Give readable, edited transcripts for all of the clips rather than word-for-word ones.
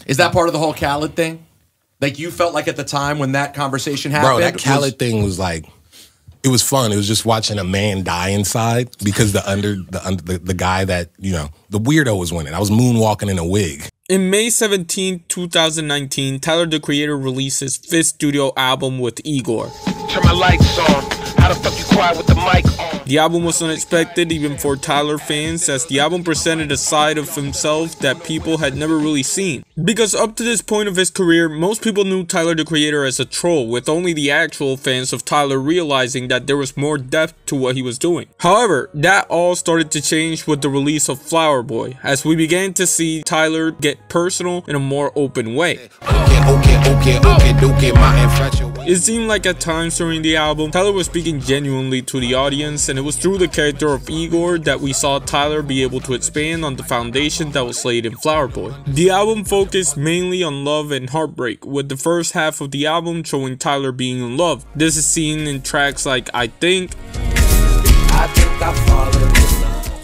Is that part of the whole Khaled thing? Like, you felt like at the time when that conversation happened? Bro, that Khaled thing was like, it was fun. It was just watching a man die inside because the guy that, you know, the weirdo was winning. I was moonwalking in a wig. In May 17, 2019, Tyler, the Creator, released his 5th studio album with Igor. Turn my lights on. How the fuck you quiet with the mic on? The album was unexpected even for Tyler fans, as the album presented a side of himself that people had never really seen. Because up to this point of his career, most people knew Tyler, the Creator, as a troll, with only the actual fans of Tyler realizing that there was more depth to what he was doing. However, that all started to change with the release of Flower Boy, as we began to see Tyler get personal in a more open way. It seemed like at times during the album, Tyler was speaking genuinely to the audience, and it was through the character of Igor that we saw Tyler be able to expand on the foundation that was laid in Flower Boy. The album focused mainly on love and heartbreak, with the first half of the album showing Tyler being in love. This is seen in tracks like I Think.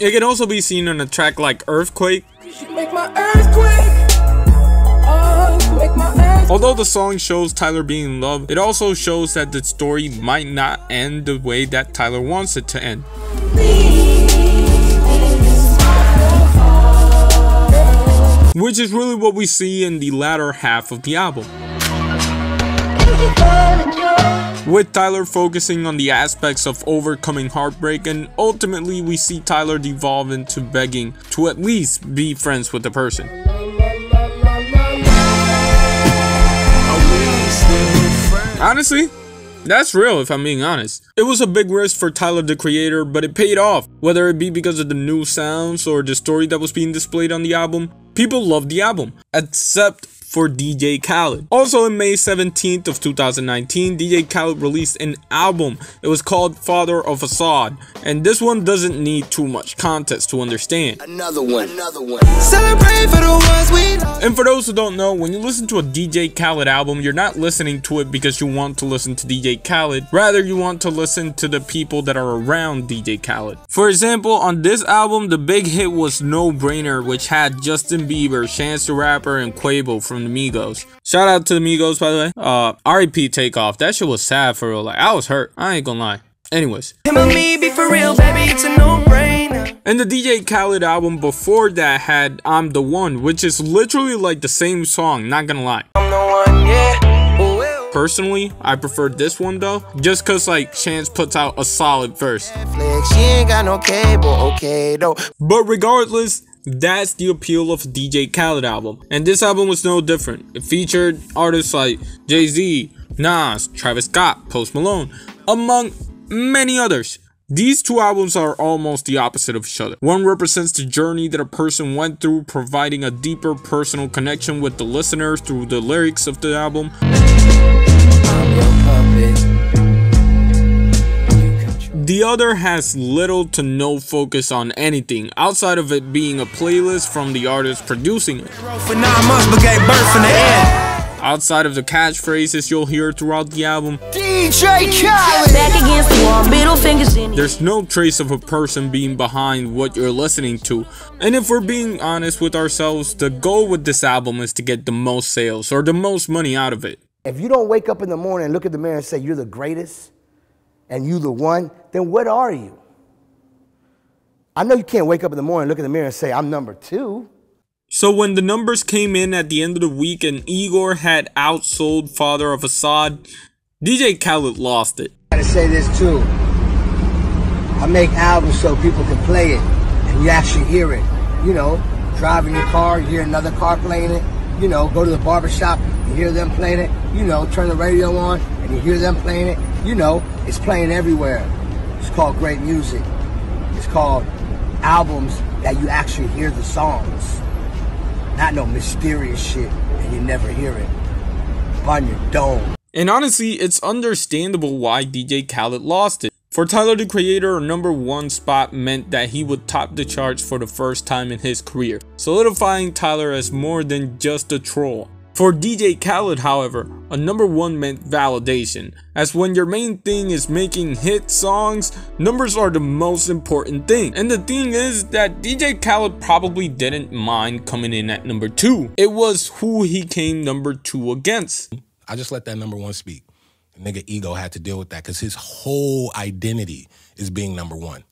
It can also be seen on a track like Earthquake. Although the song shows Tyler being in love, it also shows that the story might not end the way that Tyler wants it to end. Which is really what we see in the latter half of the album, with Tyler focusing on the aspects of overcoming heartbreak, and ultimately we see Tyler devolve into begging to at least be friends with the person. Honestly, that's real if I'm being honest. It was a big risk for Tyler, the Creator, but it paid off. Whether it be because of the new sounds or the story that was being displayed on the album, people loved the album, except for DJ Khaled. Also in May 17th of 2019, DJ Khaled released an album. It was called Father of Assad, and this one doesn't need too much context to understand. Another one. Celebrate for the ones we love. And for those who don't know, when you listen to a DJ Khaled album, you're not listening to it because you want to listen to DJ Khaled. Rather, you want to listen to the people that are around DJ Khaled. For example, on this album, the big hit was No Brainer, which had Justin Bieber, Chance the Rapper, and Quavo from the Migos. Shout out to the Migos, by the way. R.I.P. Takeoff. That shit was sad for real. Like, I was hurt. I ain't gonna lie. Anyways. Him and me be for real, baby. It's a no-brainer. And the DJ Khaled album before that had I'm the One, which is literally like the same song, not gonna lie. I'm the one, yeah. Personally, I prefer this one though, just cause like Chance puts out a solid verse. She ain't got no cable, okay though. But regardless, that's the appeal of the DJ Khaled album, and this album was no different. It featured artists like Jay-Z, Nas, Travis Scott, Post Malone, among many others. These two albums are almost the opposite of each other. One represents the journey that a person went through, providing a deeper personal connection with the listener through the lyrics of the album. The other has little to no focus on anything outside of it being a playlist from the artist producing it. Outside of the catchphrases you'll hear throughout the album, DJ Khaled. Back against the wall, middle fingers in. There's no trace of a person being behind what you're listening to. And if we're being honest with ourselves, the goal with this album is to get the most sales or the most money out of it. If you don't wake up in the morning and look at the mirror and say you're the greatest and you the one, then what are you? I know you can't wake up in the morning, look in the mirror and say I'm number 2. So when the numbers came in at the end of the week and Igor had outsold Father of Assad, DJ Khaled lost it. I gotta say this too. I make albums so people can play it and you actually hear it. You know, driving your car, you hear another car playing it. You know, go to the barbershop, you hear them playing it. You know, turn the radio on and you hear them playing it. You know, it's playing everywhere. It's called great music. It's called albums that you actually hear the songs. Not no mysterious shit and you never hear it on your dome. And honestly, it's understandable why DJ Khaled lost it. For Tyler, the Creator, a #1 spot meant that he would top the charts for the first time in his career, solidifying Tyler as more than just a troll. For DJ Khaled, however, a number 1 meant validation, as when your main thing is making hit songs, numbers are the most important thing. And the thing is that DJ Khaled probably didn't mind coming in at number 2. It was who he came number 2 against. I just let that number 1 speak. The nigga ego had to deal with that because his whole identity is being number 1.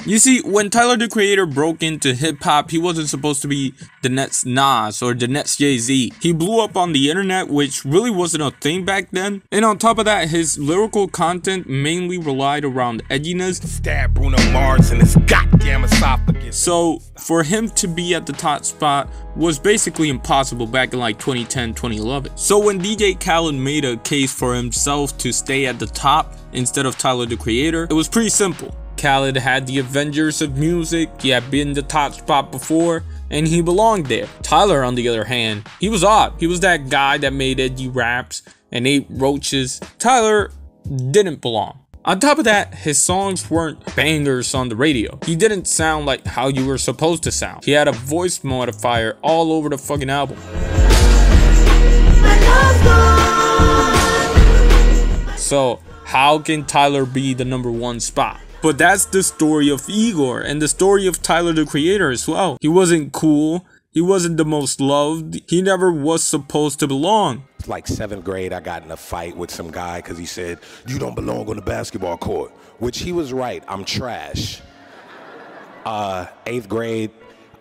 You see, when Tyler the Creator broke into hip-hop, he wasn't supposed to be the next Nas or the next Jay-Z. He blew up on the internet, which really wasn't a thing back then. And on top of that, his lyrical content mainly relied around edginess. Stab Bruno Mars in his goddamn esophagus. So, for him to be at the top spot was basically impossible back in like 2010, 2011. So when DJ Khaled made a case for himself to stay at the top instead of Tyler the Creator, it was pretty simple. Khaled had the Avengers of music, he had been the top spot before, and he belonged there. Tyler, on the other hand, he was odd. He was that guy that made edgy raps and ate roaches. Tyler didn't belong. On top of that, his songs weren't bangers on the radio. He didn't sound like how you were supposed to sound. He had a voice modifier all over the fucking album. So, how can Tyler be the number 1 spot? But that's the story of Igor and the story of Tyler the Creator as well. He wasn't cool. He wasn't the most loved. He never was supposed to belong. It's like 7th grade, I got in a fight with some guy because he said, "You don't belong on the basketball court," which he was right. I'm trash. 8th grade,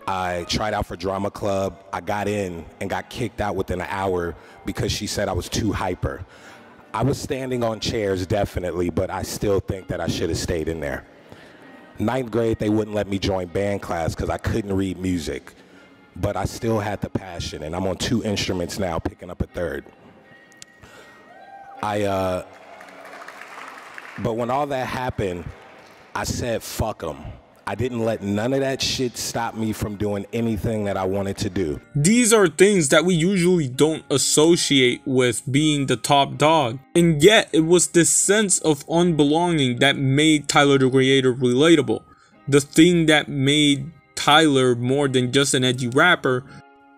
I tried out for drama club. I got in and got kicked out within an hour because she said I was too hyper. I was standing on chairs, definitely, but I still think that I should have stayed in there. 9th grade, they wouldn't let me join band class because I couldn't read music. But I still had the passion, and I'm on 2 instruments now, picking up a 3rd. But when all that happened, I said, fuck them. I didn't let none of that shit stop me from doing anything that I wanted to do. These are things that we usually don't associate with being the top dog. And yet, it was this sense of unbelonging that made Tyler the Creator relatable. The thing that made Tyler more than just an edgy rapper.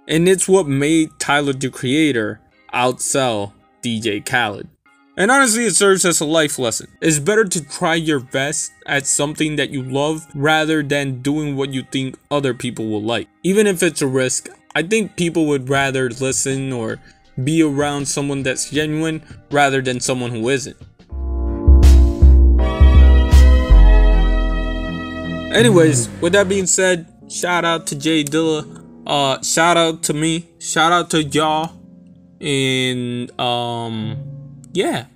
And it's what made Tyler the Creator outsell DJ Khaled. And honestly, it serves as a life lesson. It's better to try your best at something that you love rather than doing what you think other people will like. Even if it's a risk, I think people would rather listen or be around someone that's genuine rather than someone who isn't. Anyways, with that being said, shout out to Jay Dilla, shout out to me, shout out to y'all, and yeah.